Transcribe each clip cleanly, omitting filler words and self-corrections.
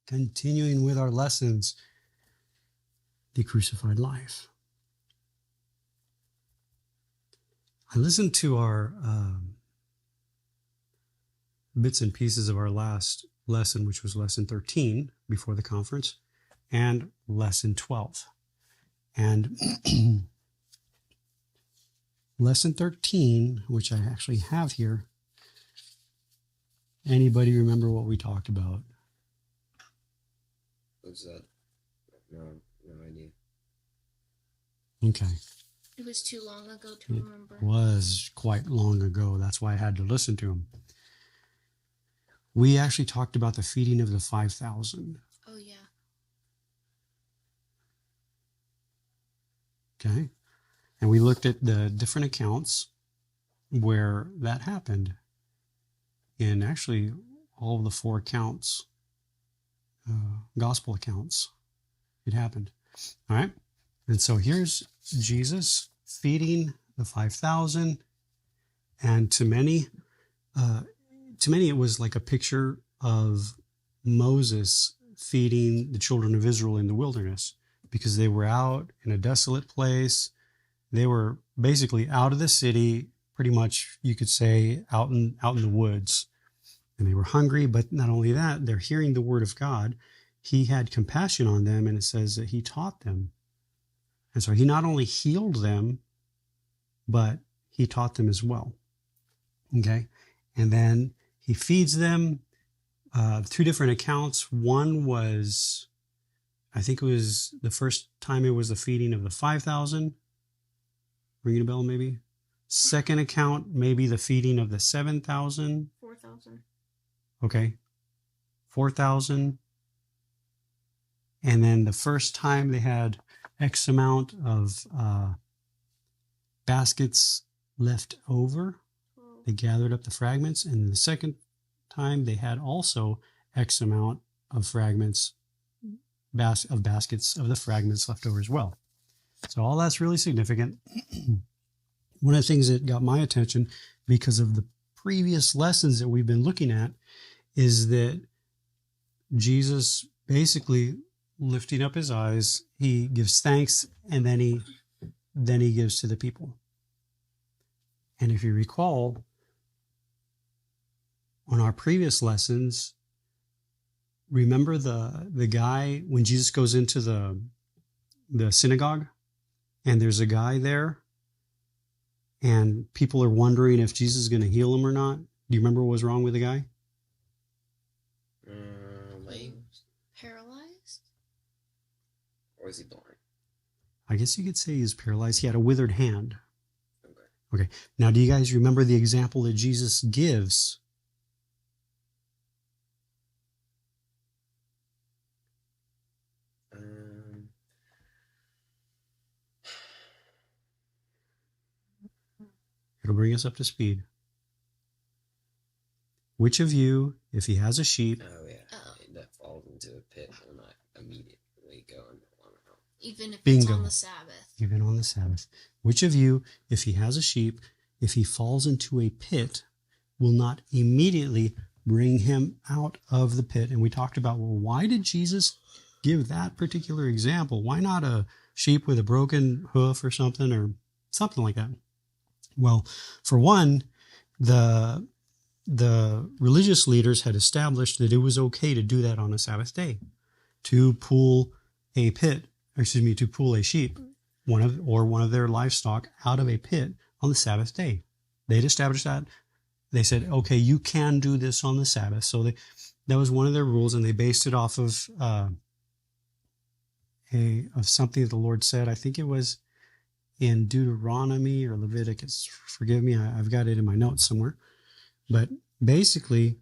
continuing with our lessons, the crucified life. I listened to our bits and pieces of our last lesson, which was lesson 13 before the conference, and lesson 12. And lesson 13, which I actually have here, anybody remember what we talked about? What's that? No idea. Okay. It was too long ago to remember. It was quite long ago. That's why I had to listen to him. We actually talked about the feeding of the 5,000. Oh, yeah. Okay. And we looked at the different accounts where that happened. In actually all of the 4 accounts, gospel accounts, it happened. All right. And so here's Jesus feeding the 5,000. And to many it was like a picture of Moses feeding the children of Israel in the wilderness, because they were out in a desolate place. They were basically out of the city, pretty much, you could say, out in the woods. And they were hungry, but not only that, they're hearing the word of God. He had compassion on them, and it says that he taught them. And so he not only healed them, but he taught them as well. Okay? And then he feeds them. 2 different accounts. One was, I think it was the first time it was the feeding of the 5,000. Ringing a bell, maybe? Second account, maybe the feeding of the 7,000. 4,000. Okay. 4,000. And then the first time they had X amount of baskets left over. They gathered up the fragments. And the second time they had also X amount of fragments, of baskets of the fragments left over as well. So all that's really significant. One of the things that got my attention, because of the previous lessons that we've been looking at, is that Jesus basically lifting up his eyes, he gives thanks, and then he gives to the people. And if you recall, on our previous lessons, remember the guy when Jesus goes into the synagogue, and there's a guy there, and people are wondering if Jesus is going to heal him or not. Do you remember what was wrong with the guy? Lame. Paralyzed? Or is he blind? I guess you could say he's paralyzed. He had a withered hand. Okay. Now, do you guys remember the example that Jesus gives? It'll bring us up to speed. Which of you, if he has a sheep... Oh, yeah. That falls into a pit will not immediately go on out. Even if Bingo. It's on the Sabbath. Even on the Sabbath. Which of you, if he has a sheep, if he falls into a pit, will not immediately bring him out of the pit? And we talked about, well, why did Jesus give that particular example? Why not a sheep with a broken hoof or something like that? Well, for one, the religious leaders had established that it was okay to do that on a Sabbath day, to pull a sheep, one of their livestock out of a pit on the Sabbath day. They'd established that. They said, okay, you can do this on the Sabbath. So that was one of their rules, and they based it off of something that the Lord said. I think it was in Deuteronomy or Leviticus. Forgive me, I've got it in my notes somewhere. But basically,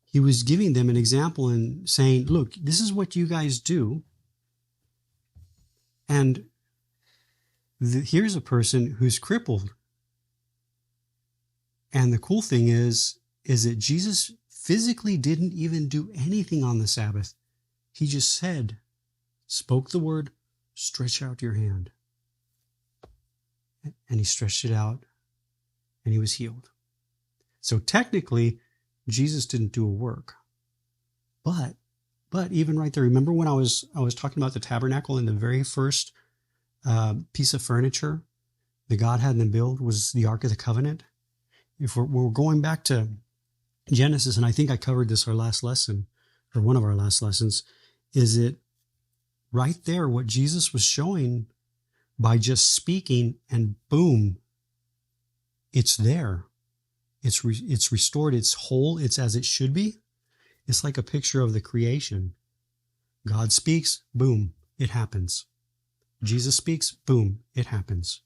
he was giving them an example and saying, look, this is what you guys do. And here's a person who's crippled. And the cool thing is that Jesus physically didn't even do anything on the Sabbath. He just spoke the word, stretch out your hand. And he stretched it out, and he was healed. So technically, Jesus didn't do a work. But But even right there, remember when I was talking about the tabernacle, and the very first piece of furniture that God had them build was the Ark of the Covenant? If we're going back to Genesis, and I think I covered this our last lesson, or one of our last lessons, is it right there what Jesus was showing by just speaking, and boom, it's there. It's restored. It's whole. It's as it should be. It's like a picture of the creation. God speaks, boom, it happens. Jesus speaks, boom, it happens.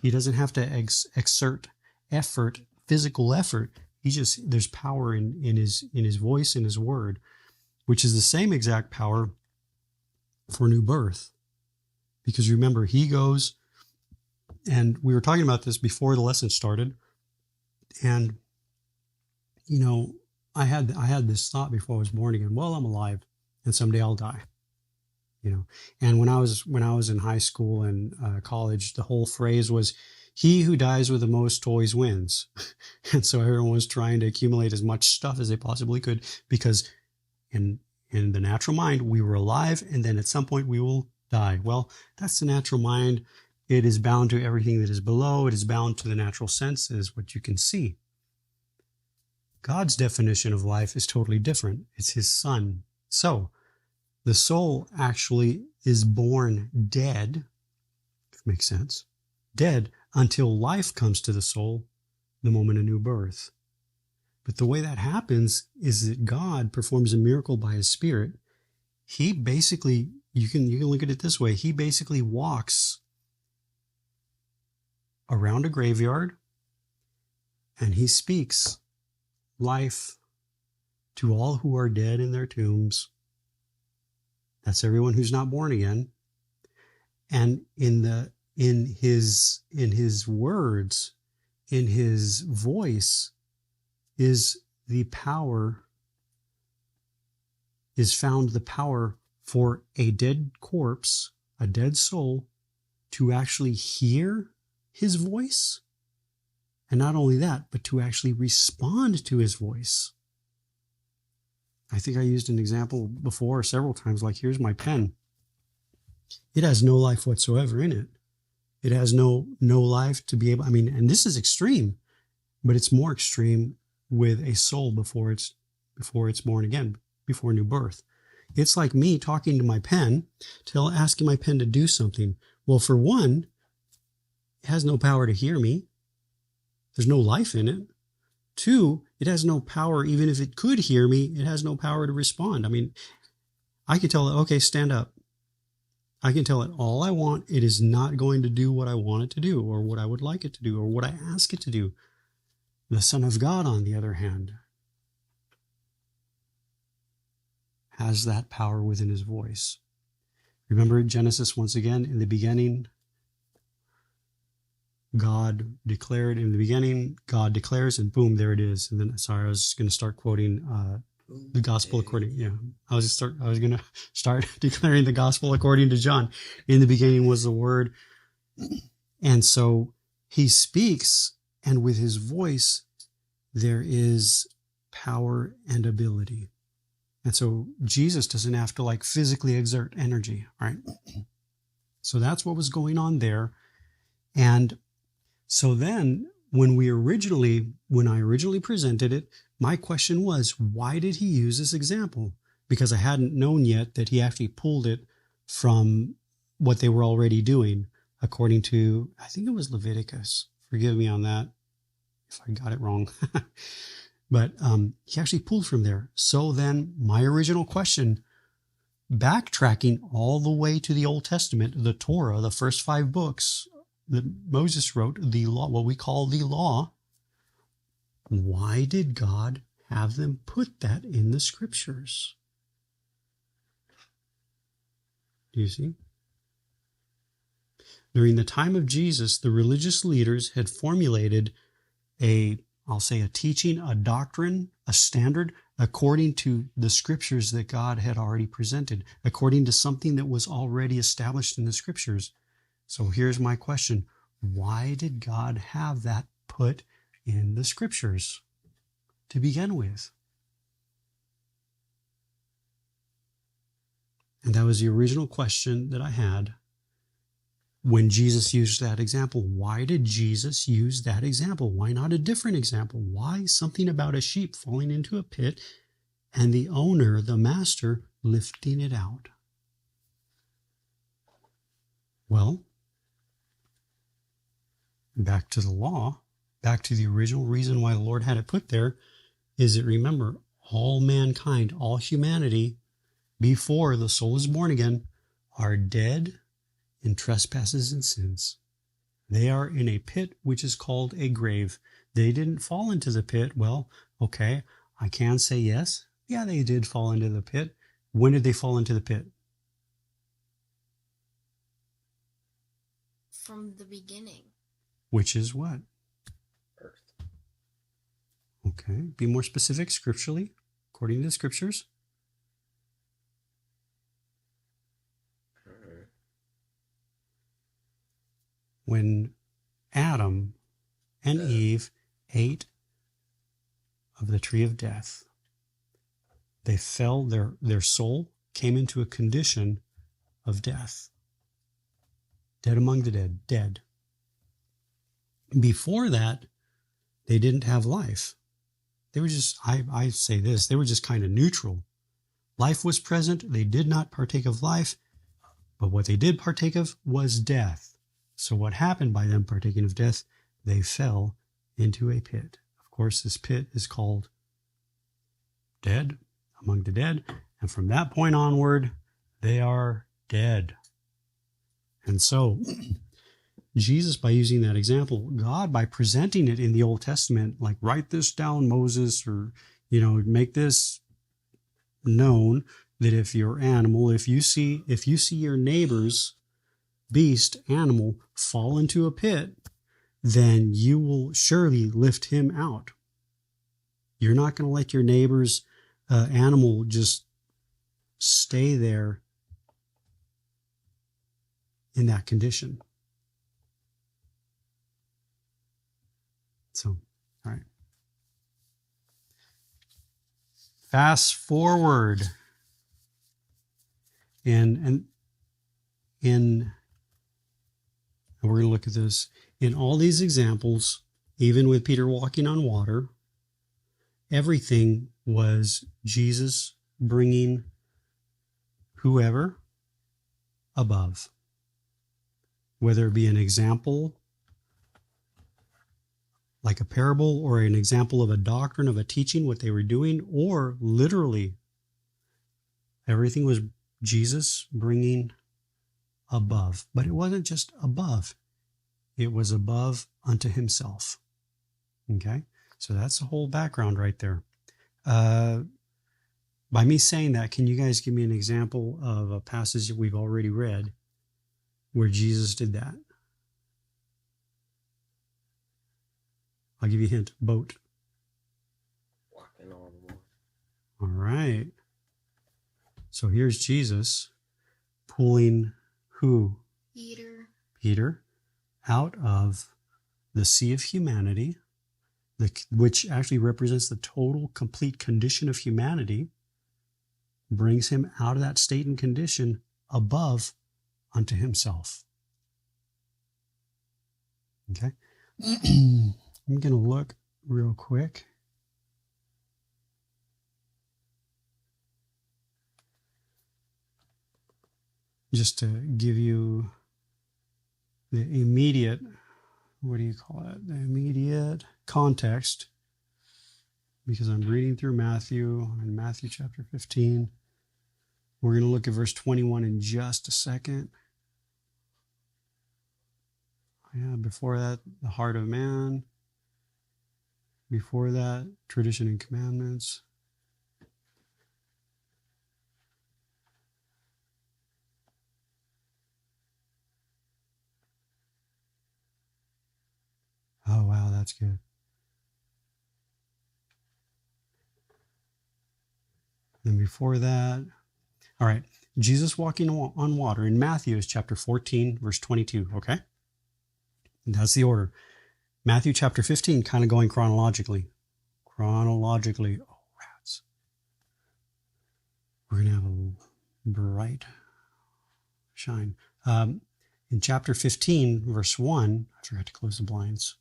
He doesn't have to exert effort, physical effort. There's power in his voice, in his word, which is the same exact power for new birth. Because remember, he goes, and we were talking about this before the lesson started, and I had this thought before I was born again. Well, I'm alive, and someday I'll die. And when I was in high school and college, the whole phrase was, "He who dies with the most toys wins." And so everyone was trying to accumulate as much stuff as they possibly could, because in the natural mind we were alive, and then at some point we will die. Well, that's the natural mind. It is bound to everything that is below. It is bound to the natural senses, what you can see. God's definition of life is totally different. It's his son. So the soul actually is born dead, if it makes sense, dead until life comes to the soul, the moment of new birth. But the way that happens is that God performs a miracle by his Spirit. He basically, you can look at it this way, he basically walks around a graveyard and he speaks life to all who are dead in their tombs. That's everyone who's not born again. And in his words, in his voice, is found the power for a dead corpse, a dead soul, to actually hear his voice. And not only that, but to actually respond to his voice. I think I used an example before several times, like, here's my pen. It has no life whatsoever in it. It has no life to be able, and this is extreme, but it's more extreme with a soul before it's born again, before new birth. It's like me talking to my pen, asking my pen to do something. Well, for one, it has no power to hear me. There's no life in it. Two, it has no power, even if it could hear me, it has no power to respond. I can tell it, okay, stand up. I can tell it all I want. It is not going to do what I want it to do, or what I would like it to do, or what I ask it to do. The Son of God, on the other hand, has that power within his voice. Remember Genesis once again, in the beginning, God declared. In the beginning, God declares, and boom, there it is. And then, I was just going to start quoting the gospel according. Yeah, I was going to start declaring the gospel according to John. In the beginning was the Word, and so he speaks, and with his voice, there is power and ability. And so Jesus doesn't have to physically exert energy, right? So that's what was going on there, and so then, when I originally presented it, my question was, why did he use this example? Because I hadn't known yet that he actually pulled it from what they were already doing, according to, I think it was Leviticus. Forgive me on that if I got it wrong. But he actually pulled from there. So then, my original question, backtracking all the way to the Old Testament, the Torah, the first 5 books that Moses wrote, the law, what we call the law, why did God have them put that in the scriptures? Do you see? During the time of Jesus, the religious leaders had formulated a teaching, a doctrine, a standard, according to the scriptures that God had already presented, according to something that was already established in the scriptures. So here's my question. Why did God have that put in the scriptures to begin with? And that was the original question that I had when Jesus used that example. Why did Jesus use that example? Why not a different example? Why something about a sheep falling into a pit and the owner, the master, lifting it out? Well, back to the law, back to the original reason why the Lord had it put there, is that remember, all mankind, all humanity, before the soul is born again, are dead in trespasses and sins. They are in a pit which is called a grave. They didn't fall into the pit. Well, okay, I can say yes. Yeah, they did fall into the pit. When did they fall into the pit? From the beginning. Which is what? Earth. Okay, be more specific scripturally, according to the scriptures. When Adam and Eve ate of the tree of death, they fell, their soul came into a condition of death. Dead among the dead, dead. Before that, they didn't have life. They were just, I say this, they were just kind of neutral. Life was present. They did not partake of life, but what they did partake of was death. So what happened by them partaking of death? They fell into a pit. Of course, this pit is called dead, among the dead. And from that point onward, they are dead. And so Jesus, by using that example, God, by presenting it in the Old Testament, like write this down, Moses, or, make this known, that if your animal, if you see your neighbor's beast, animal, fall into a pit, then you will surely lift him out. You're not going to let your neighbor's animal just stay there in that condition. So, all right. Fast forward. And we're going to look at this. In all these examples, even with Peter walking on water, everything was Jesus bringing whoever above. Whether it be an example, like a parable, or an example of a doctrine, of a teaching, what they were doing, or literally, everything was Jesus bringing above. But it wasn't just above. It was above unto himself. Okay? So that's the whole background right there. By me saying that, can you guys give me an example of a passage that we've already read where Jesus did that? I'll give you a hint. Boat. Walking on water. All right. So here's Jesus pulling who? Peter out of the sea of humanity, which actually represents the total, complete condition of humanity, brings him out of that state and condition above unto himself. Okay? I'm going to look real quick. Just to give you the immediate, what do you call it? The immediate context, because I'm reading through Matthew, in Matthew chapter 15. We're going to look at verse 21 in just a second. Yeah, before that, the heart of man. Before that, tradition and commandments. Oh, wow, that's good. And before that, all right, Jesus walking on water in Matthew is chapter 14, verse 22, okay? And that's the order. Matthew chapter 15, kind of going chronologically. Oh, rats. We're going to have a bright shine. In chapter 15, verse 1, I forgot to close the blinds.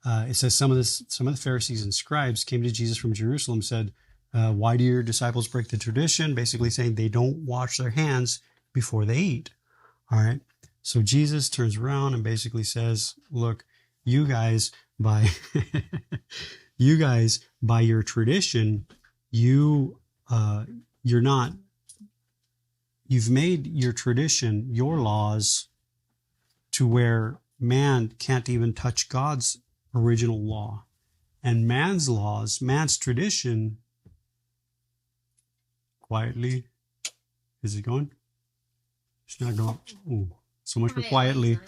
It says some of the Pharisees and scribes came to Jesus from Jerusalem, said, why do your disciples break the tradition? Basically saying they don't wash their hands before they eat. All right. So Jesus turns around and basically says, look, you guys by your tradition, you've made your tradition, your laws, to where man can't even touch God's original law. And man's laws, man's tradition, quietly, is it going? It's not going. Ooh, so much for quietly.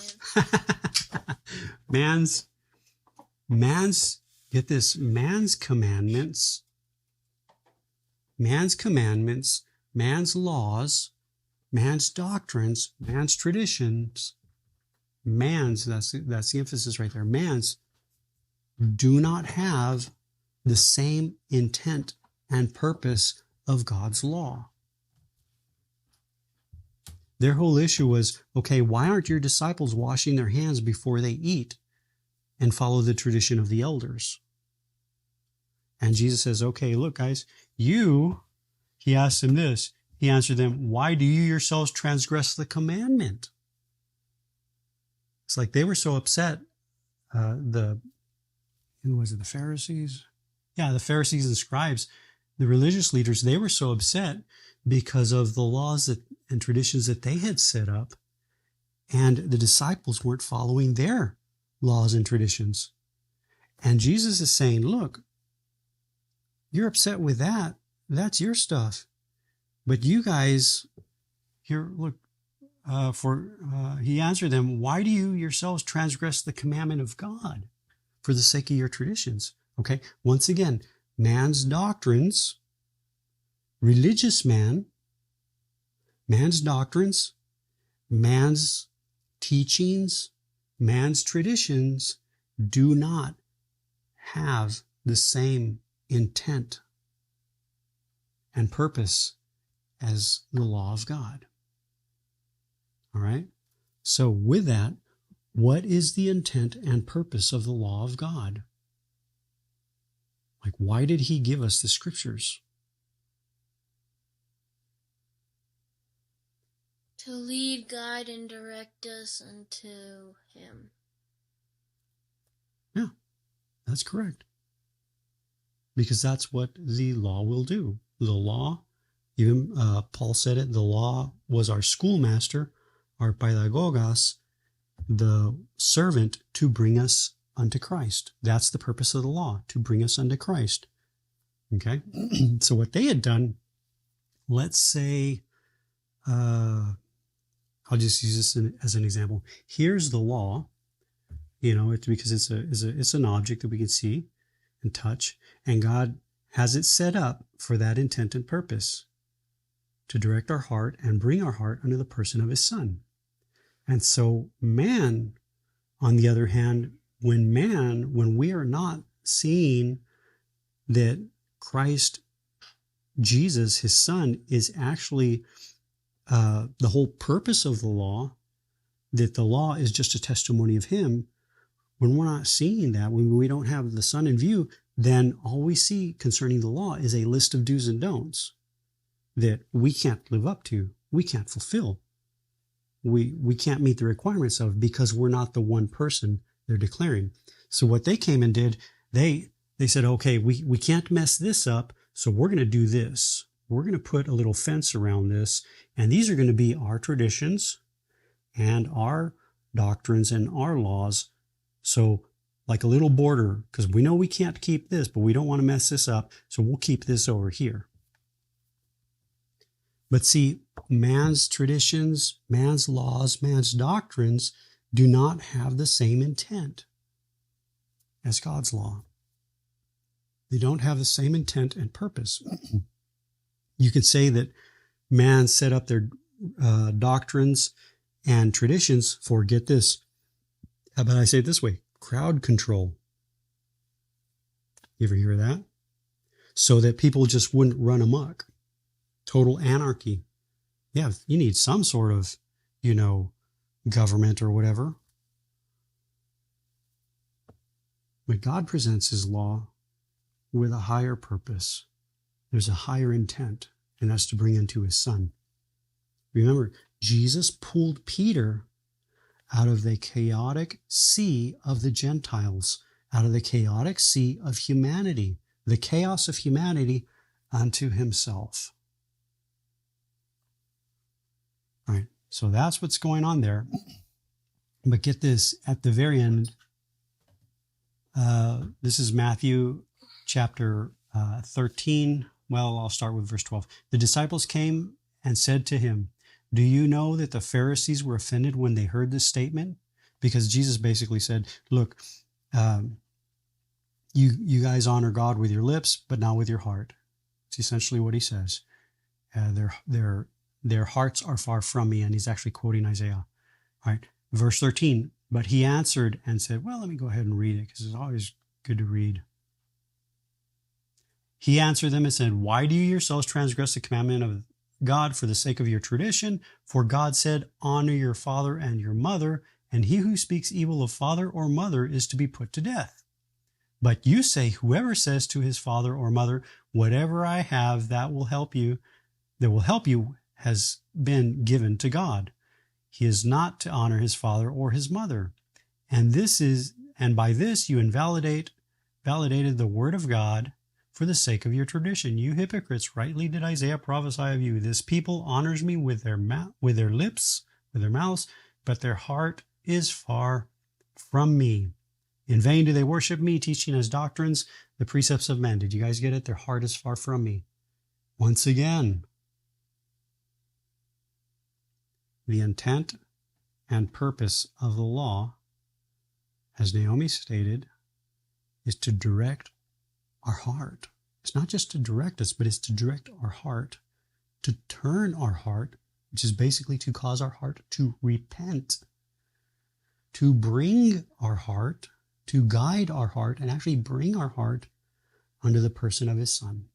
man's, get this, man's commandments, man's laws, man's doctrines, man's traditions, that's the emphasis right there. Man's do not have the same intent and purpose of God's law. Their whole issue was, okay, why aren't your disciples washing their hands before they eat and follow the tradition of the elders? And Jesus says, okay, look, guys, he asked them this. He answered them, why do you yourselves transgress the commandment? It's like they were so upset. Who was it? The Pharisees? Yeah, the Pharisees and scribes, the religious leaders, they were so upset because of the laws and traditions that they had set up, and the disciples weren't following their laws and traditions. And Jesus is saying, look, you're upset with that. That's your stuff. But you guys, here, look, he answered them, why do you yourselves transgress the commandment of God for the sake of your traditions? Okay, once again, man's doctrines, religious man's doctrines, man's teachings, man's traditions do not have the same intent and purpose as the law of God. All right? So with that, what is the intent and purpose of the law of God? Like, why did he give us the scriptures? To lead, guide, and direct us unto him. Yeah, that's correct. Because that's what the law will do. The law, even Paul said it, the law was our schoolmaster, our paidagogos, the servant to bring us unto Christ. That's the purpose of the law, to bring us unto Christ. Okay? So what they had done, let's say, I'll just use this as an example. Here's the law, because it's an object that we can see and touch, and God has it set up for that intent and purpose, to direct our heart and bring our heart under the person of his Son. And so man, on the other hand, when we are not seeing that Christ, Jesus, his Son, is actually the whole purpose of the law, that the law is just a testimony of him, when we're not seeing that, when we don't have the Son in view, then all we see concerning the law is a list of do's and don'ts that we can't live up to, we can't fulfill. We can't meet the requirements of, because we're not the one person they're declaring. So what they came and did, they said, okay, we can't mess this up, so we're going to do this. We're going to put a little fence around this, and these are going to be our traditions and our doctrines and our laws. So like a little border, because we know we can't keep this, but we don't want to mess this up, so we'll keep this over here. But see, man's traditions, man's laws, man's doctrines do not have the same intent as God's law. They don't have the same intent and purpose. You could say that man set up their doctrines and traditions for, get this, how about I say it this way, crowd control. You ever hear that? So that people just wouldn't run amok. Total anarchy. Yeah, you need some sort of, government or whatever. But God presents his law with a higher purpose. There's a higher intent, and that's to bring into his son. Remember, Jesus pulled Peter out of the chaotic sea of the Gentiles, out of the chaotic sea of humanity, the chaos of humanity, unto himself. All right, so that's what's going on there. But get this, at the very end, this is Matthew chapter 13. Well, I'll start with verse 12. The disciples came and said to him, "Do you know that the Pharisees were offended when they heard this statement?" Because Jesus basically said, look, you guys honor God with your lips, but not with your heart. It's essentially what he says. Their hearts are far from me, and he's actually quoting Isaiah. All right, verse 13. But he answered and said, well, let me go ahead and read it, because it's always good to read. He answered them and said, why do you yourselves transgress the commandment of God for the sake of your tradition? For God said, honor your father and your mother, and he who speaks evil of father or mother is to be put to death. But you say, whoever says to his father or mother, whatever I have that will help you, has been given to God. He is not to honor his father or his mother. And by this you validated the word of God for the sake of your tradition. You hypocrites, rightly did Isaiah prophesy of you. This people honors me with their lips, with their mouths, but their heart is far from me. In vain do they worship me, teaching as doctrines the precepts of men. Did you guys get it? Their heart is far from me. Once again, the intent and purpose of the law, as Naomi stated, is to direct our heart. It's not just to direct us, but it's to direct our heart, to turn our heart, which is basically to cause our heart to repent, to bring our heart, to guide our heart, and actually bring our heart under the person of his son.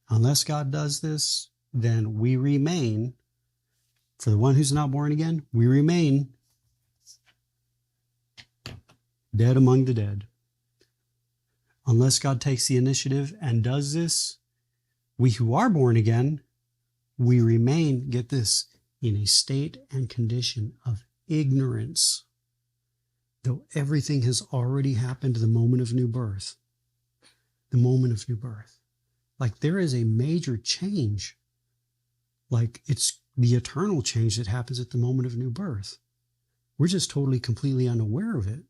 Unless God does this, then we remain, for the one who's not born again, we remain dead among the dead. Unless God takes the initiative and does this, we who are born again, we remain, get this, in a state and condition of ignorance, though everything has already happened to the moment of new birth. The moment of new birth. Like there is a major change. Like it's the eternal change that happens at the moment of new birth. We're just totally, completely unaware of it,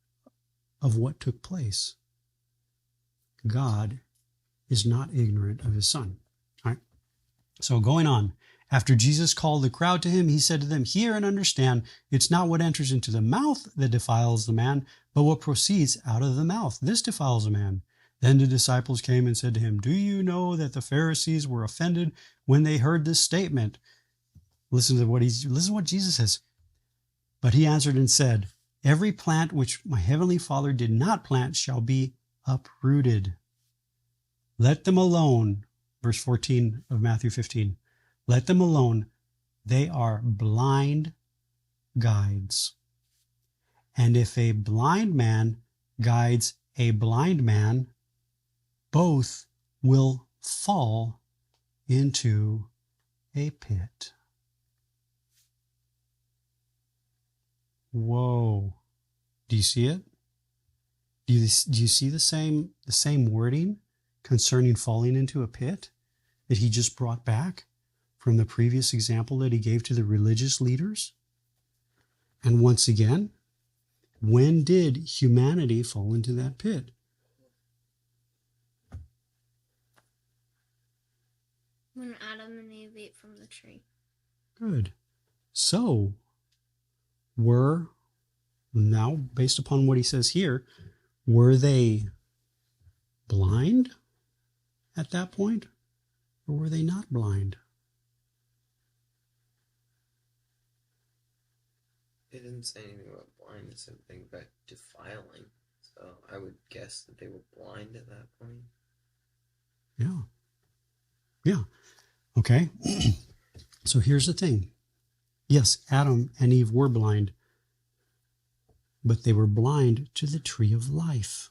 of what took place. God is not ignorant of his son. All right. So going on, after Jesus called the crowd to him, he said to them, hear and understand, it's not what enters into the mouth that defiles the man, but what proceeds out of the mouth. This defiles a man. Then the disciples came and said to him, do you know that the Pharisees were offended when they heard this statement? Listen to what Jesus says. But he answered and said, every plant which my heavenly Father did not plant shall be uprooted. Let them alone. Verse 14 of Matthew 15. Let them alone. They are blind guides. And if a blind man guides a blind man, both will fall into a pit. Whoa. Do you see it? Do you see the same wording concerning falling into a pit that he just brought back from the previous example that he gave to the religious leaders? And once again, when did humanity fall into that pit? When Adam and Eve ate from the tree. Good. So, now, based upon what he says here, were they blind at that point? Or were they not blind? It didn't say anything about blind. It said something about defiling. So I would guess that they were blind at that point. Yeah. Yeah. Okay. So here's the thing. Yes, Adam and Eve were blind, but they were blind to the tree of life.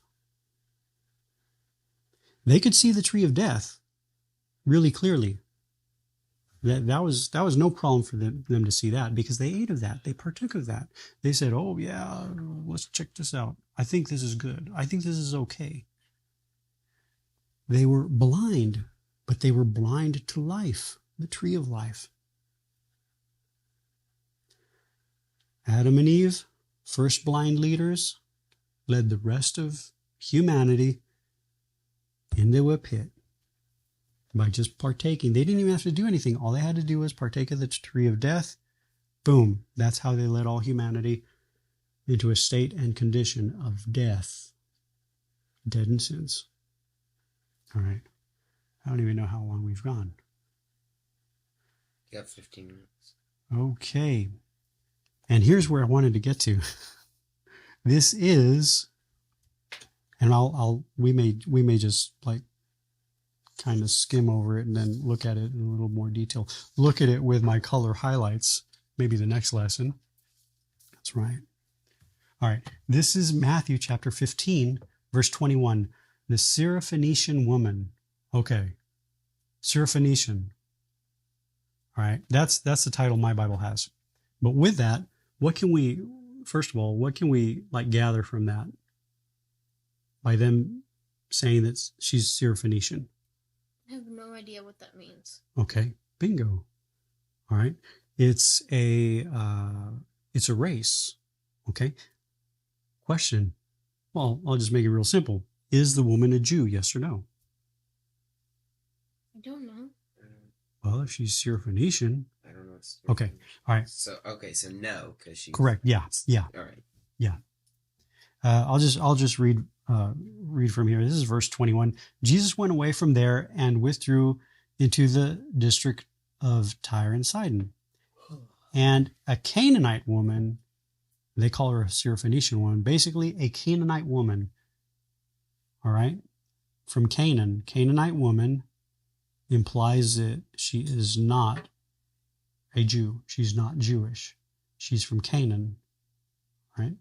They could see the tree of death really clearly. That was no problem for them to see that, because they ate of that. They partook of that. They said, oh, yeah, let's check this out. I think this is good. I think this is okay. They were blind, but they were blind to life, the tree of life. Adam and Eve, first blind leaders, led the rest of humanity into a pit by just partaking. They didn't even have to do anything. All they had to do was partake of the tree of death. Boom. That's how they led all humanity into a state and condition of death. Dead in sins. All right. I don't even know how long we've gone. You got 15 minutes. Okay. And here's where I wanted to get to. This is, and we may just like kind of skim over it and then look at it in a little more detail. Look at it with my color highlights, maybe the next lesson. That's right. All right. This is Matthew chapter 15, verse 21. The Syrophoenician woman. Okay. Syrophoenician. All right. That's the title my Bible has. But with that, first of all, what can we like gather from that? By them saying that she's Syrophoenician. I have no idea what that means. Okay, bingo. All right, it's a race. Okay. Question. Well, I'll just make it real simple. Is the woman a Jew? Yes or no? I don't know. Well, if she's Syrophoenician. I don't know. Okay. All right. So no, because she's correct. Yeah. Yeah. All right. Yeah. I'll just read from here. This is verse 21. Jesus went away from there and withdrew into the district of Tyre and Sidon. And a Canaanite woman, they call her a Syrophoenician woman, basically a Canaanite woman, all right, from Canaan. Canaanite woman implies that she is not a Jew. She's not Jewish. She's from Canaan, right?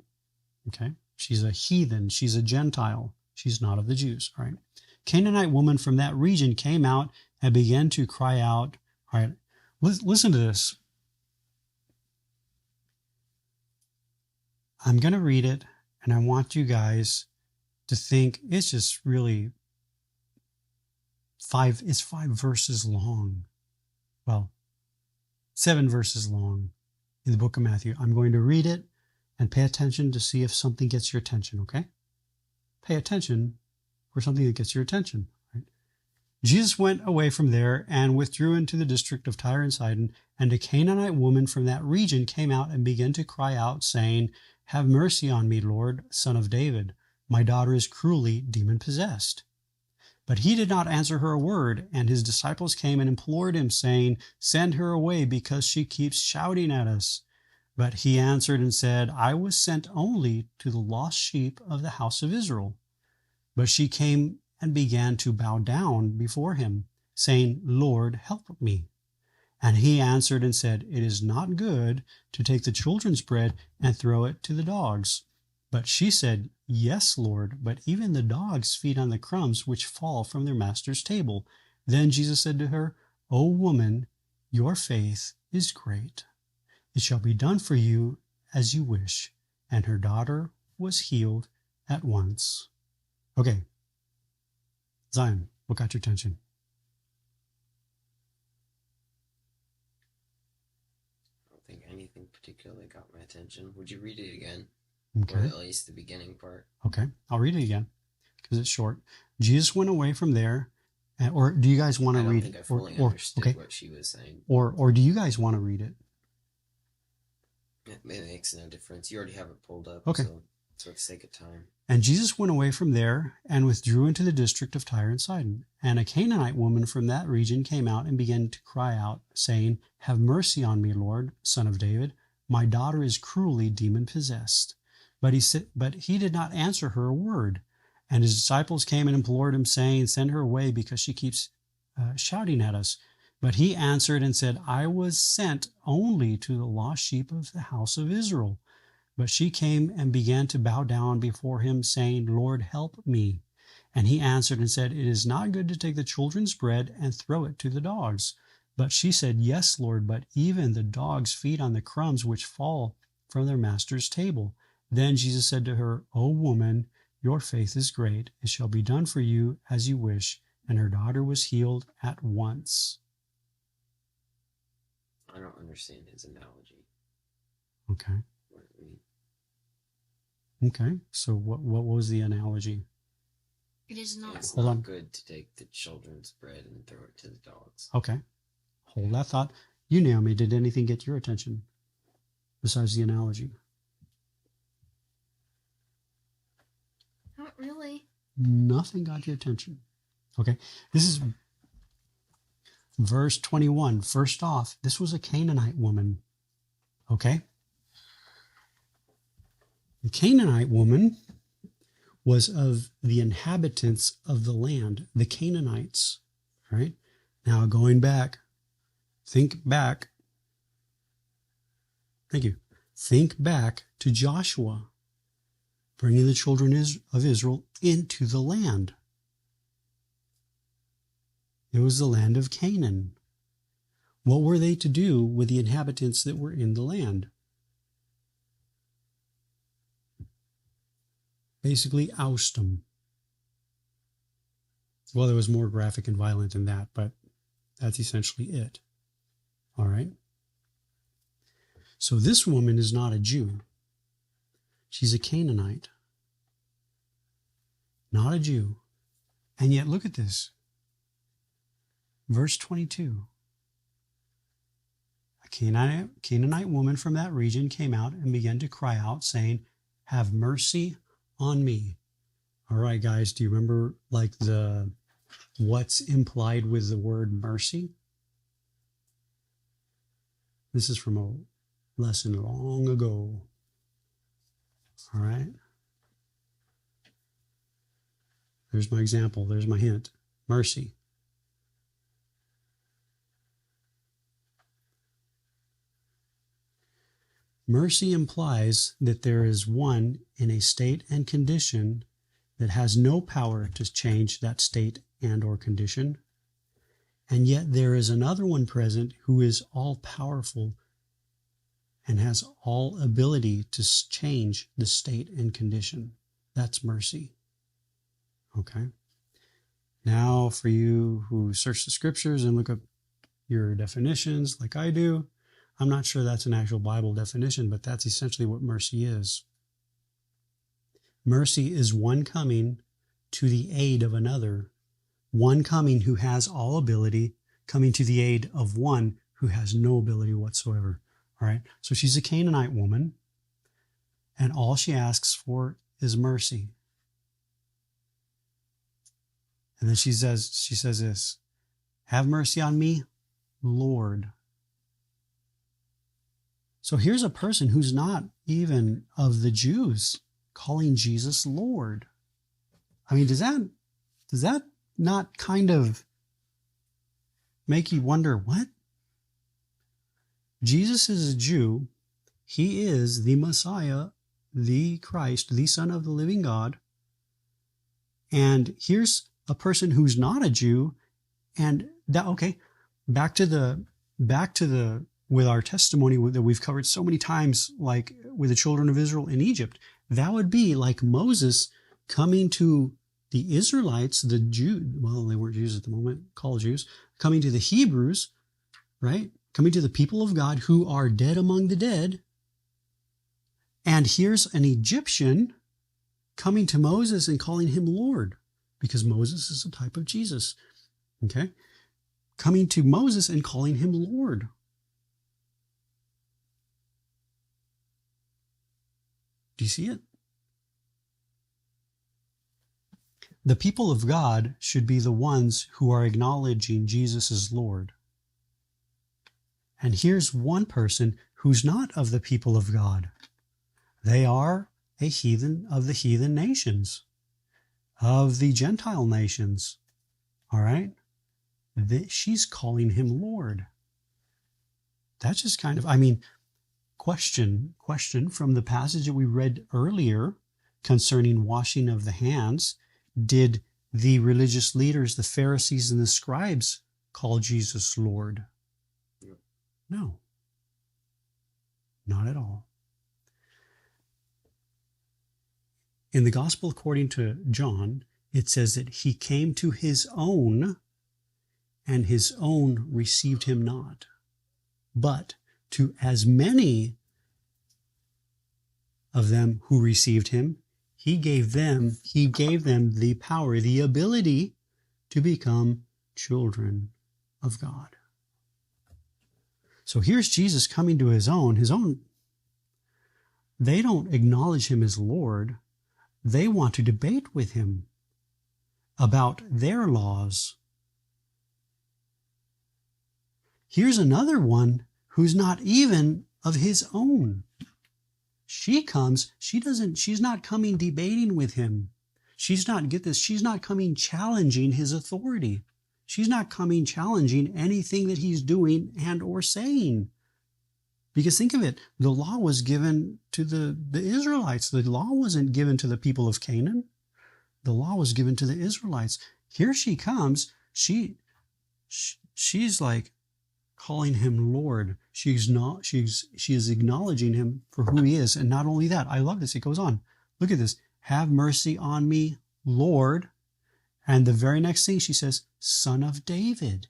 Okay. She's a heathen. She's a Gentile. She's not of the Jews. All right. Canaanite woman from that region came out and began to cry out. All right. Listen to this. I'm going to read it, and I want you guys to think it's just really it's 5 verses long. Well, 7 verses long in the book of Matthew. I'm going to read it and pay attention to see if something gets your attention, okay? Pay attention for something that gets your attention. Right? Jesus went away from there and withdrew into the district of Tyre and Sidon, and a Canaanite woman from that region came out and began to cry out, saying, "Have mercy on me, Lord, Son of David. My daughter is cruelly demon-possessed." But he did not answer her a word, and his disciples came and implored him, saying, "Send her away, because she keeps shouting at us." But he answered and said, "I was sent only to the lost sheep of the house of Israel." But she came and began to bow down before him, saying, "Lord, help me." And he answered and said, "It is not good to take the children's bread and throw it to the dogs." But she said, "Yes, Lord, but even the dogs feed on the crumbs which fall from their master's table." Then Jesus said to her, "O woman, your faith is great. It shall be done for you as you wish." And her daughter was healed at once. Okay. Zion, what got your attention? I don't think anything particularly got my attention. Would you read it again? Okay. Or at least the beginning part. Okay. I'll read it again because it's short. Jesus went away from there. Or do you guys want to read it? I don't think I fully understood what she was saying. Or do you guys want to read it? It makes no difference. You already have it pulled up. Okay. So for the sake of time. And Jesus went away from there and withdrew into the district of Tyre and Sidon. And a Canaanite woman from that region came out and began to cry out, saying, "Have mercy on me, Lord, Son of David. My daughter is cruelly demon-possessed." But he did not answer her a word. And his disciples came and implored him, saying, "Send her away, because she keeps shouting at us." But he answered and said, I was sent only to the lost sheep of the house of Israel. But she came and began to bow down before him, saying, Lord, help me. And he answered and said, It is not good to take the children's bread and throw it to the dogs. But she said, Yes, Lord, but even the dogs feed on the crumbs which fall from their master's table. Then Jesus said to her, O woman, your faith is great. It shall be done for you as you wish. And her daughter was healed at once. I don't understand his analogy. Okay. What do you mean? Okay. So what was the analogy? It is not. It's Hold not on. good to take the children's bread and throw it to the dogs. Okay. Hold that thought. You, Naomi, did anything get your attention besides the analogy? Not really. Nothing got your attention. Okay. This is verse 21. First off, this was a Canaanite woman. Okay. The Canaanite woman was of the inhabitants of the land, the Canaanites. Right? Now going back, think back. Thank you. Think back to Joshua bringing the children of Israel into the land. It was the land of Canaan. What were they to do with the inhabitants that were in the land? Basically, oust them. Well, it was more graphic and violent than that, but that's essentially it. All right? So this woman is not a Jew. She's a Canaanite. Not a Jew. And yet, look at this. Verse 22. A Canaanite woman from that region came out and began to cry out, saying, Have mercy on me. All right, guys, do you remember what's implied with the word mercy? This is from a lesson long ago. All right. There's my example. There's my hint. Mercy. Mercy implies that there is one in a state and condition that has no power to change that state and or condition, and yet there is another one present who is all-powerful and has all ability to change the state and condition. That's mercy. Okay? Now, for you who search the scriptures and look up your definitions like I do, I'm not sure that's an actual Bible definition, but that's essentially what mercy is. Mercy is one coming to the aid of another, one coming who has all ability, coming to the aid of one who has no ability whatsoever. All right? So she's a Canaanite woman, and all she asks for is mercy. And then she says this, Have mercy on me, Lord. So here's a person who's not even of the Jews calling Jesus Lord. I mean, does that not kind of make you wonder, what? Jesus is a Jew. He is the Messiah, the Christ, the Son of the living God. And here's a person who's not a Jew. And that, okay, back to the with our testimony that we've covered so many times, like with the children of Israel in Egypt, that would be like Moses coming to the Israelites, the Jews, well, they weren't Jews at the moment, called Jews, coming to the Hebrews, right? Coming to the people of God who are dead among the dead. And here's an Egyptian coming to Moses and calling him Lord, because Moses is a type of Jesus, okay? Coming to Moses and calling him Lord. Do you see it? The people of God should be the ones who are acknowledging Jesus as Lord. And here's one person who's not of the people of God. They are a heathen of the heathen nations, of the Gentile nations. All right? she's calling him Lord. That's just kind of, question from the passage that we read earlier concerning washing of the hands. Did the religious leaders, the Pharisees and the scribes, call Jesus Lord? No, not at all. In the Gospel according to John, it says that he came to his own, and his own received him not. But to as many of them who received him, he gave them the power, the ability to become children of God. So here's Jesus coming to his own. They don't acknowledge him as Lord. They want to debate with him about their laws. Here's another one who's not even of his own. She's not coming debating with him. She's not coming challenging his authority. She's not coming challenging anything that he's doing and or saying. Because think of it, the law was given to the Israelites. The law wasn't given to the people of Canaan. The law was given to the Israelites. Here she comes. She's like calling him Lord. She is acknowledging him for who he is. And not only that, I love this. It goes on. Look at this. Have mercy on me, Lord. And the very next thing she says, Son of David.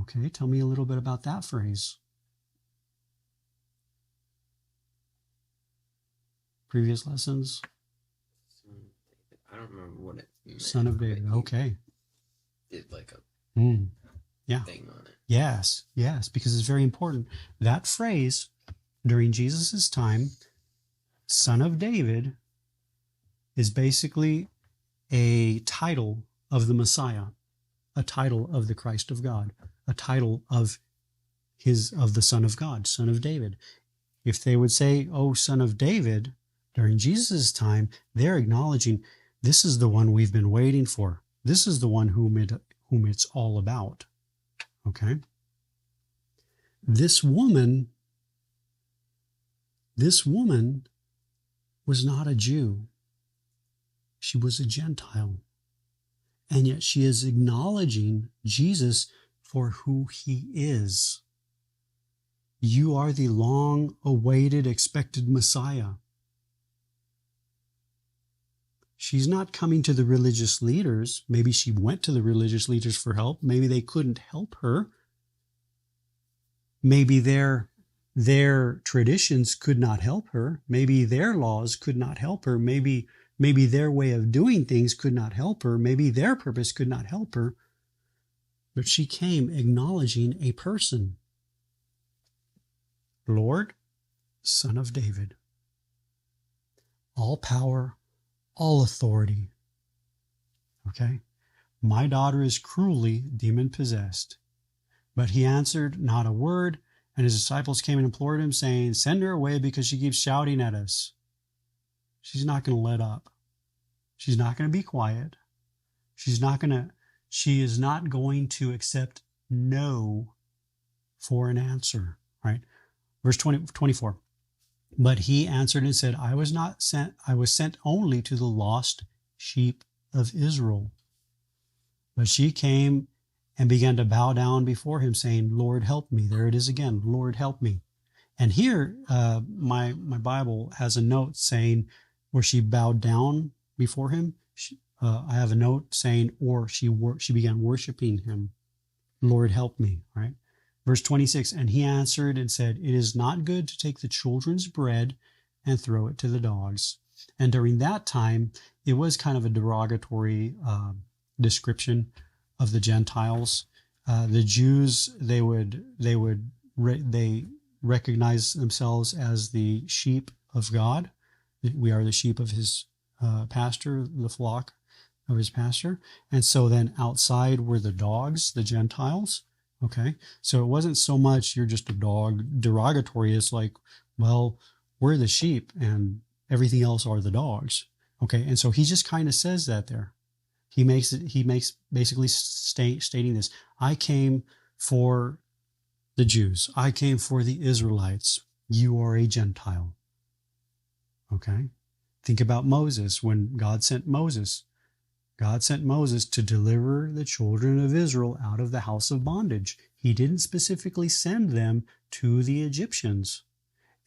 Okay, tell me a little bit about that phrase. Previous lessons? I don't remember what it meant. Son of David, okay. Did like a yeah. thing on it. Yes, because it's very important. That phrase, during Jesus' time, Son of David, is basically a title of the Messiah, a title of the Christ of God, a title of the Son of God, Son of David. If they would say, "Oh, Son of David," during Jesus' time, they're acknowledging this is the one we've been waiting for. This is the one whom it's all about. Okay? This woman was not a Jew. She was a Gentile. And yet she is acknowledging Jesus for who he is. You are the long-awaited, expected Messiah. She's not coming to the religious leaders. Maybe she went to the religious leaders for help. Maybe they couldn't help her. Maybe their traditions could not help her. Maybe their laws could not help her. Maybe their way of doing things could not help her. Maybe their purpose could not help her. But she came acknowledging a person. Lord, Son of David. All power, all authority. Okay? My daughter is cruelly demon-possessed. But he answered not a word, and his disciples came and implored him, saying, Send her away because she keeps shouting at us. She's not going to let up. She's not going to be quiet. She is not going to accept no for an answer, right? Verse 24. But he answered and said, I was not sent, I was sent only to the lost sheep of Israel. But she came and began to bow down before him, saying, Lord, help me. There it is again. Lord, help me. And here, my Bible has a note saying where she bowed down before him. I have a note saying, or she began worshiping him. Lord, help me, right? Verse 26, and he answered and said, It is not good to take the children's bread and throw it to the dogs. And during that time, it was kind of a derogatory description of the Gentiles. The Jews, they recognize themselves as the sheep of God. We are the sheep of his pasture, the flock of his pasture. And so then outside were the dogs, the Gentiles. Okay, so it wasn't so much you're just a dog derogatory. It's like, well, we're the sheep and everything else are the dogs. Okay, and so he just kind of says that there. He makes basically stating this: I came for the Jews. I came for the Israelites. You are a Gentile. Okay? Think about Moses. When God sent Moses to deliver the children of Israel out of the house of bondage. He didn't specifically send them to the Egyptians.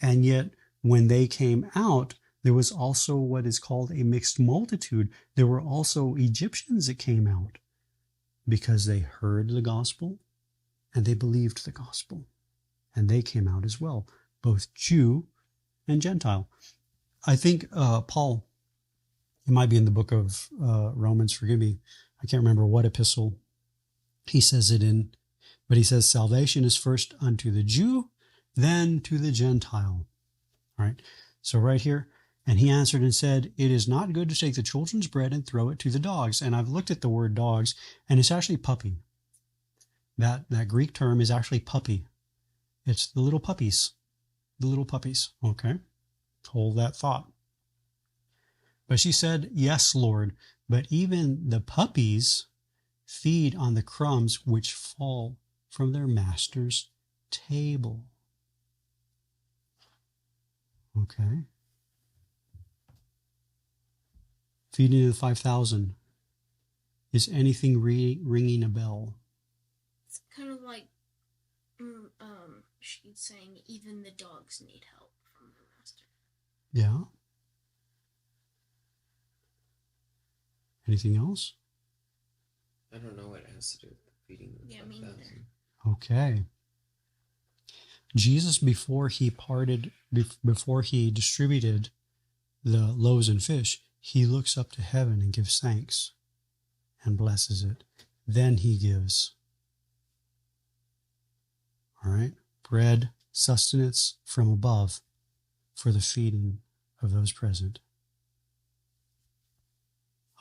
And yet, when they came out, there was also what is called a mixed multitude. There were also Egyptians that came out because they heard the gospel and they believed the gospel. And they came out as well, both Jew and Gentile. I think Paul, it might be in the book of Romans, forgive me, I can't remember what epistle he says it in, but he says salvation is first unto the Jew, then to the Gentile. All right, so right here, and he answered and said, it is not good to take the children's bread and throw it to the dogs. And I've looked at the word dogs, and it's actually puppy. That Greek term is actually puppy. It's the little puppies. The little puppies, okay? Hold that thought. But she said, yes, Lord, but even the puppies feed on the crumbs which fall from their master's table. Okay. Feeding the 5,000. Is anything ringing a bell? It's kind of like she's saying even the dogs need help from the master. Yeah. Anything else? I don't know what it has to do with the feeding of the 5,000. Okay. Jesus, before he distributed the loaves and fish, he looks up to heaven and gives thanks and blesses it. Then he gives. All right? Bread, sustenance from above for the feeding of those present.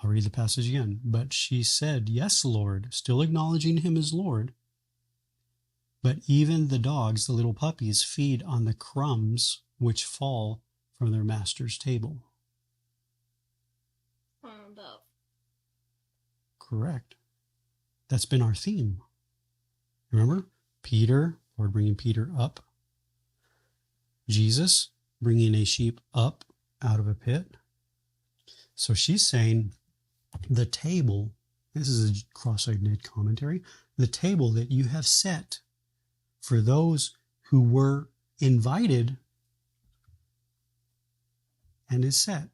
I'll read the passage again. But she said, yes, Lord, still acknowledging him as Lord. But even the dogs, the little puppies, feed on the crumbs which fall from their master's table. Above. Correct. That's been our theme. Remember? Peter, Lord bringing Peter up. Jesus bringing a sheep up out of a pit. So she's saying the table, this is a cross-eyed commentary, the table that you have set for those who were invited and is set.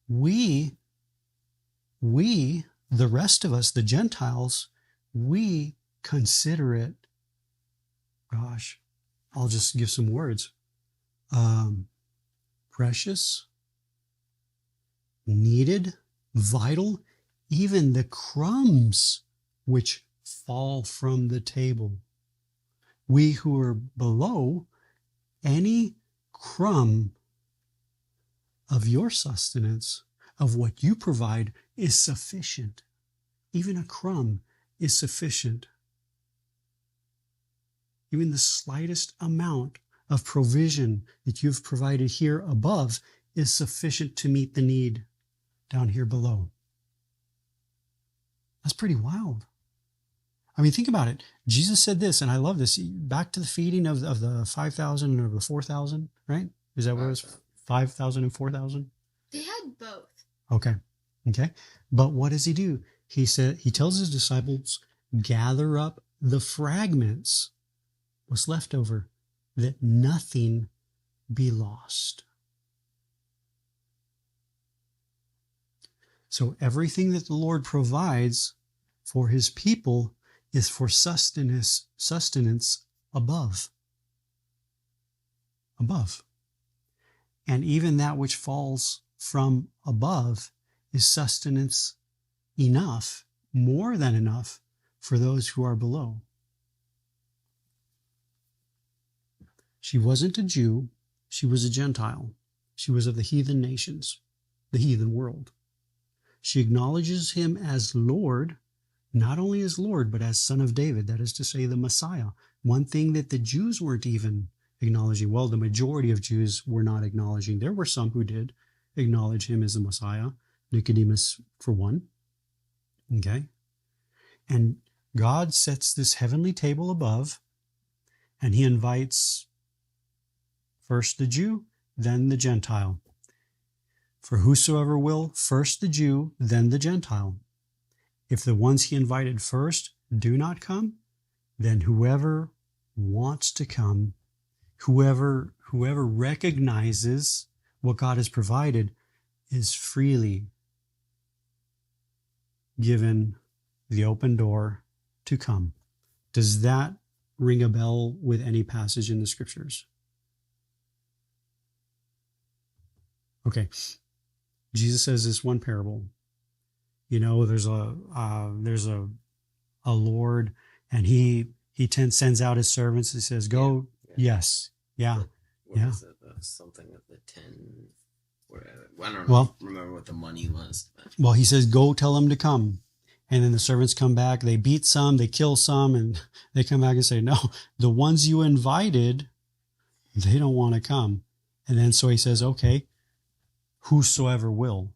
We, the rest of us, the Gentiles, we consider it, gosh, I'll just give some words, precious, needed, vital, even the crumbs which fall from the table. We who are below, any crumb of your sustenance, of what you provide, is sufficient. Even a crumb is sufficient. Even the slightest amount of provision that you've provided here above is sufficient to meet the need down here below. That's pretty wild. I mean, think about it. Jesus said this, and I love this. Back to the feeding of the 5,000 or the 4,000, right? Is that what it was? 5,000 and 4,000? They had both. Okay. But what does he do? He tells his disciples, gather up the fragments, what's left over, that nothing be lost. So everything that the Lord provides for his people is for sustenance above. And even that which falls from above is sustenance enough, more than enough, for those who are below. She wasn't a Jew, she was a Gentile. She was of the heathen nations, the heathen world. She acknowledges him as Lord, not only as Lord, but as Son of David, that is to say, the Messiah. One thing that the Jews weren't even acknowledging, well, the majority of Jews were not acknowledging. There were some who did acknowledge him as the Messiah, Nicodemus for one. Okay? And God sets this heavenly table above, and he invites first the Jew, then the Gentile. For whosoever will, first the Jew, then the Gentile. If the ones he invited first do not come, then whoever wants to come, whoever recognizes what God has provided, is freely given the open door to come. Does that ring a bell with any passage in the scriptures? Okay. Jesus says this one parable. You know, there's a Lord, and he sends out his servants. He says, "Go." Yeah. Yes. Yeah. What Yeah. is it? Something of the 10. Whatever. I don't Well, remember what the money was. Well, he says, "Go tell them to come." And then the servants come back. They beat some, they kill some, and they come back and say, "No, the ones you invited, they don't want to come." And then so he says, "Okay, whosoever will."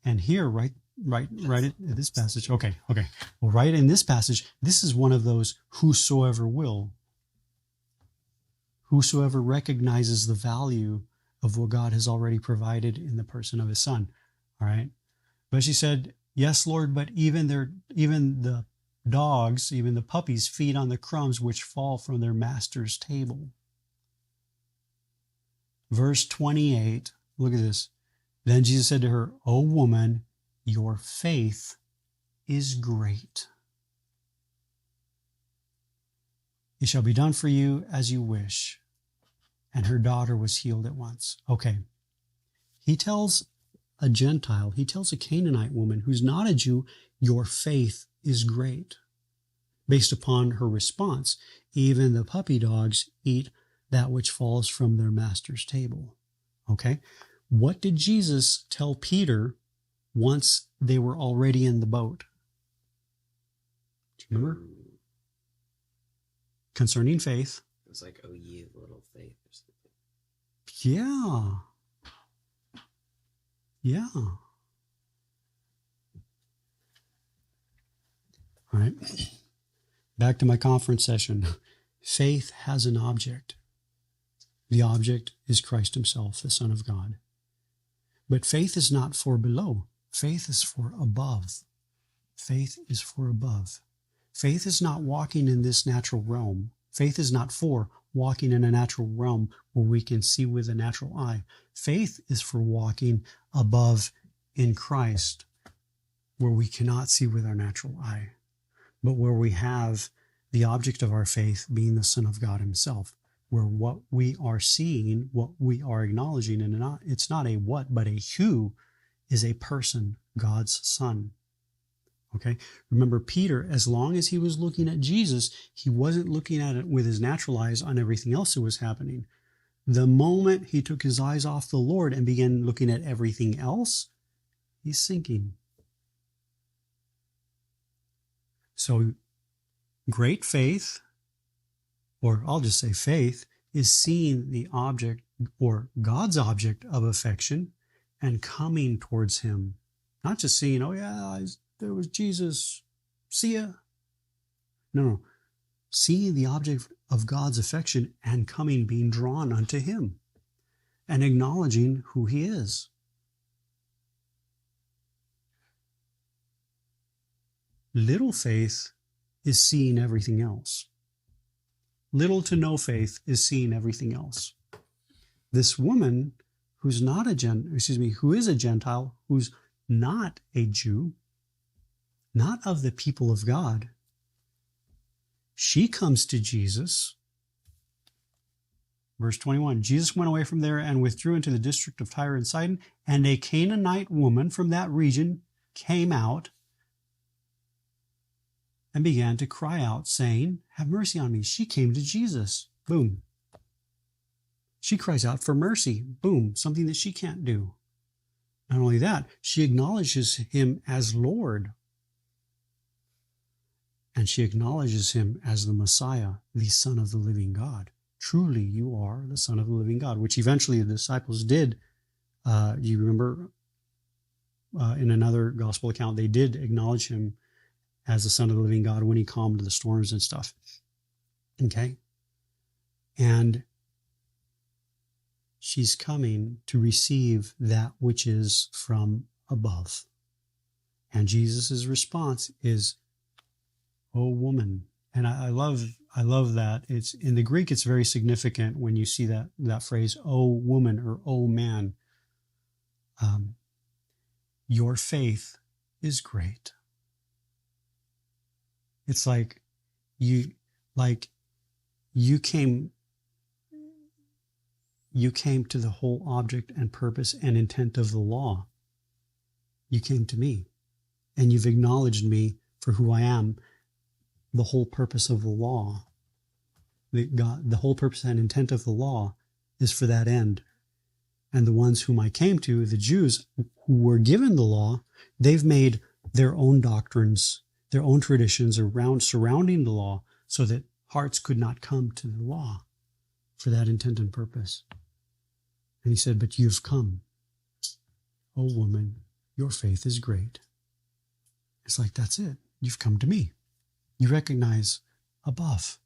And here, right in this passage. Okay. Well, right in this passage, this is one of those whosoever will. Whosoever recognizes the value of what God has already provided in the person of his son. All right. But she said, "Yes, Lord, but even the dogs, even the puppies feed on the crumbs which fall from their master's table." Verse 28, look at this. Then Jesus said to her, "O woman, your faith is great. It shall be done for you as you wish." And her daughter was healed at once. Okay. He tells a Gentile, he tells a Canaanite woman who's not a Jew, "Your faith is great." Based upon her response, even the puppy dogs eat that which falls from their master's table. Okay. What did Jesus tell Peter once they were already in the boat? Do you remember? Concerning faith. It was like, "Oh, ye of little faith," or something. Yeah. All right. Back to my conference session. Faith has an object. The object is Christ himself, the Son of God. But faith is not for below. Faith is for above. Faith is for above. Faith is not walking in this natural realm. Faith is not for walking in a natural realm where we can see with a natural eye. Faith is for walking above in Christ, where we cannot see with our natural eye, but where we have the object of our faith being the Son of God himself, where what we are seeing, what we are acknowledging, and it's not a what, but a who, is a person, God's Son. Okay. Remember, Peter, as long as he was looking at Jesus, he wasn't looking at it with his natural eyes on everything else that was happening. The moment he took his eyes off the Lord and began looking at everything else, he's sinking. So great faith, or I'll just say faith, is seeing the object or God's object of affection and coming towards him. Not just seeing, "Oh yeah, there was Jesus, see ya." No. Seeing the object of God's affection and coming, being drawn unto him and acknowledging who he is. Little faith is seeing everything else. Little to no faith is seeing everything else. This woman who is a Gentile, who's not a Jew, not of the people of God, she comes to Jesus. Verse 21, Jesus went away from there and withdrew into the district of Tyre and Sidon, and a Canaanite woman from that region came out and began to cry out, saying, "Have mercy on me." She came to Jesus. Boom. She cries out for mercy. Boom. Something that she can't do. Not only that, she acknowledges him as Lord. And she acknowledges him as the Messiah, the Son of the living God. Truly, you are the Son of the living God, which eventually the disciples did. You remember in another gospel account, they did acknowledge him as the Son of the living God when he calmed the storms and stuff. Okay? And she's coming to receive that which is from above. And Jesus' response is, "O woman." And I love that. It's in the Greek, it's very significant when you see that phrase, "O woman" or "O man." Your faith is great. It's like you came to the whole object and purpose and intent of the law. You came to me, and you've acknowledged me for who I am. The whole purpose of the law, the whole purpose and intent of the law is for that end. And the ones whom I came to, the Jews who were given the law, they've made their own doctrines, their own traditions surrounding the law, so that hearts could not come to the law for that intent and purpose. And he said, "But you've come. O woman, your faith is great." It's like, that's it. You've come to me. You recognize above.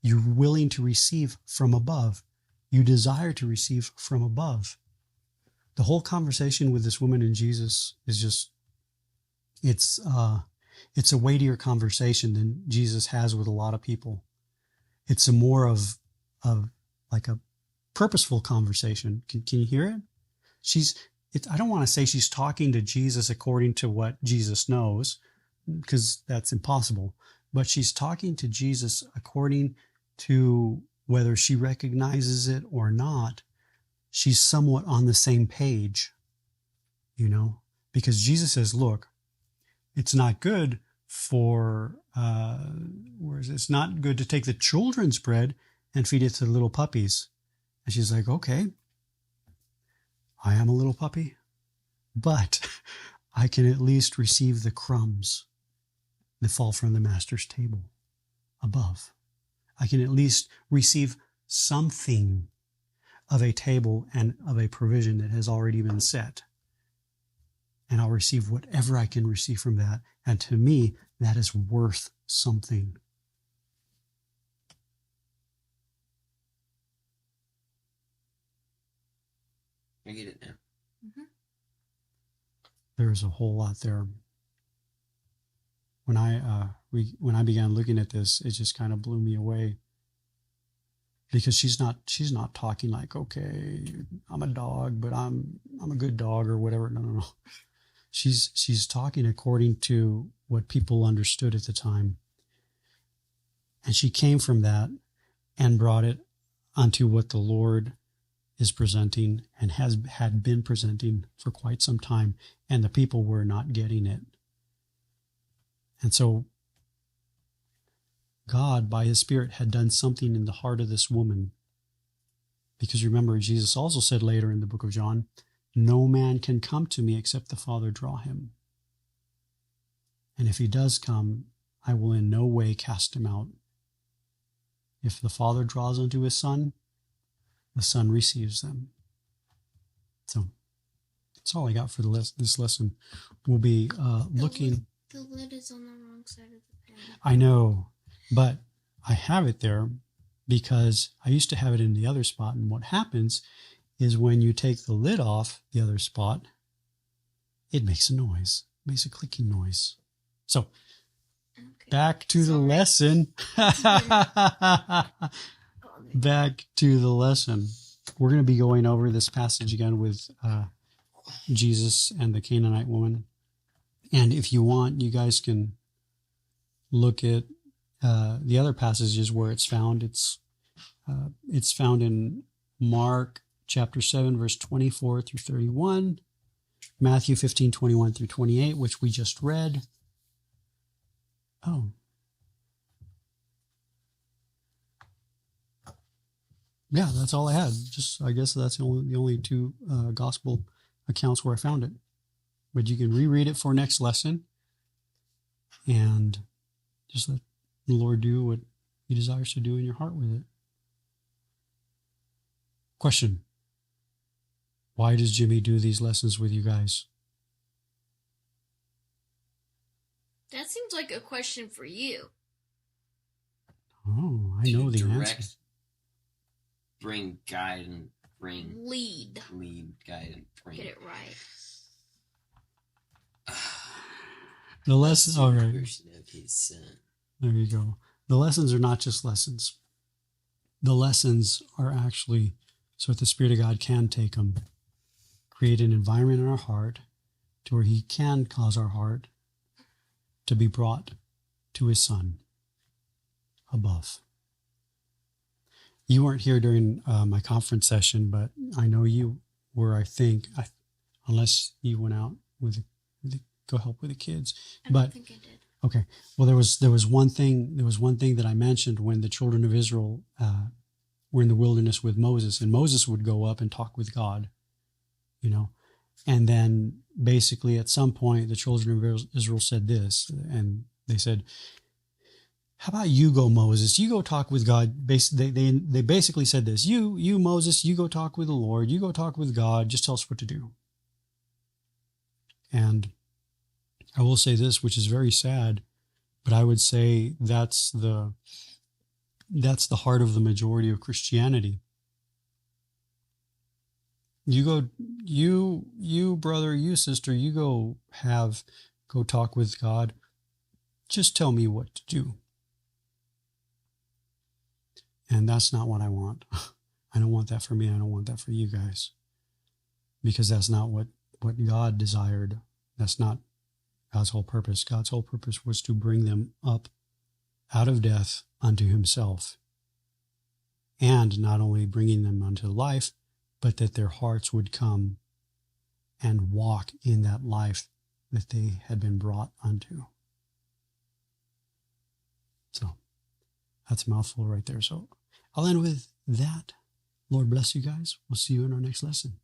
You're willing to receive from above. You desire to receive from above. The whole conversation with this woman and Jesus is just, it's a weightier conversation than Jesus has with a lot of people. It's a more of like a purposeful conversation. Can you hear it? I don't want to say she's talking to Jesus according to what Jesus knows, because that's impossible. But she's talking to Jesus according to whether she recognizes it or not. She's somewhat on the same page, because Jesus says, "Look, it's not good it's not good to take the children's bread and feed it to the little puppies." And she's like, "Okay, I am a little puppy, but I can at least receive the crumbs that fall from the master's table above. I can at least receive something of a table and of a provision that has already been set. And I'll receive whatever I can receive from that. And to me, that is worth something." I get it now. Mm-hmm. There's a whole lot there. When I began looking at this, it just kind of blew me away, because she's not talking like, "Okay, I'm a dog, but I'm a good dog," or whatever. No. She's talking according to what people understood at the time, and she came from that and brought it onto what the Lord is presenting and had been presenting for quite some time, and the people were not getting it. And so God, by his Spirit, had done something in the heart of this woman. Because remember, Jesus also said later in the book of John, "No man can come to me except the Father draw him. And if he does come, I will in no way cast him out. If the Father draws unto his Son, the Son receives them." So that's all I got for this lesson. We'll be looking. The lid is on the wrong side of the pen. I know, but I have it there because I used to have it in the other spot. And what happens is when you take the lid off the other spot, it makes a noise, makes a clicking noise. So Okay. back to the lesson. Back to the lesson. We're going to be going over this passage again with Jesus and the Canaanite woman. And if you want, you guys can look at the other passages where it's found. It's found in Mark chapter 7, verse 24 through 31, Matthew 15, 21 through 28, which we just read. Oh. Yeah, that's all I had. I guess that's the only two gospel accounts where I found it. But you can reread it for next lesson and just let the Lord do what he desires to do in your heart with it. Question: why does Jimmy do these lessons with you guys? That seems like a question for you. Oh, I know the direct, answer. Bring, guide, and bring. Lead. Lead, guide, and bring. Get it right. The lesson. All right. Version of his son. There you go. The lessons are not just lessons. The lessons are actually so that the Spirit of God can take them, create an environment in our heart to where He can cause our heart to be brought to His Son above. You weren't here during my conference session, but I know you were, I think, unless you went out with go help with the kids. I don't think I did. Okay. Well, there was one thing that I mentioned when the children of Israel were in the wilderness with Moses, and Moses would go up and talk with God, and then basically at some point the children of Israel said this, and they said, "How about you go, Moses? You go talk with God." They basically said this: "You Moses, you go talk with the Lord. You go talk with God. Just tell us what to do." And I will say this, which is very sad, but I would say that's the heart of the majority of Christianity. You go, you brother, you sister, you go talk with God. Just tell me what to do. And that's not what I want. I don't want that for me. I don't want that for you guys. Because that's not what God desired. That's not God's whole purpose. God's whole purpose was to bring them up out of death unto Himself. And not only bringing them unto life, but that their hearts would come and walk in that life that they had been brought unto. So that's a mouthful right there. So I'll end with that. Lord bless you guys. We'll see you in our next lesson.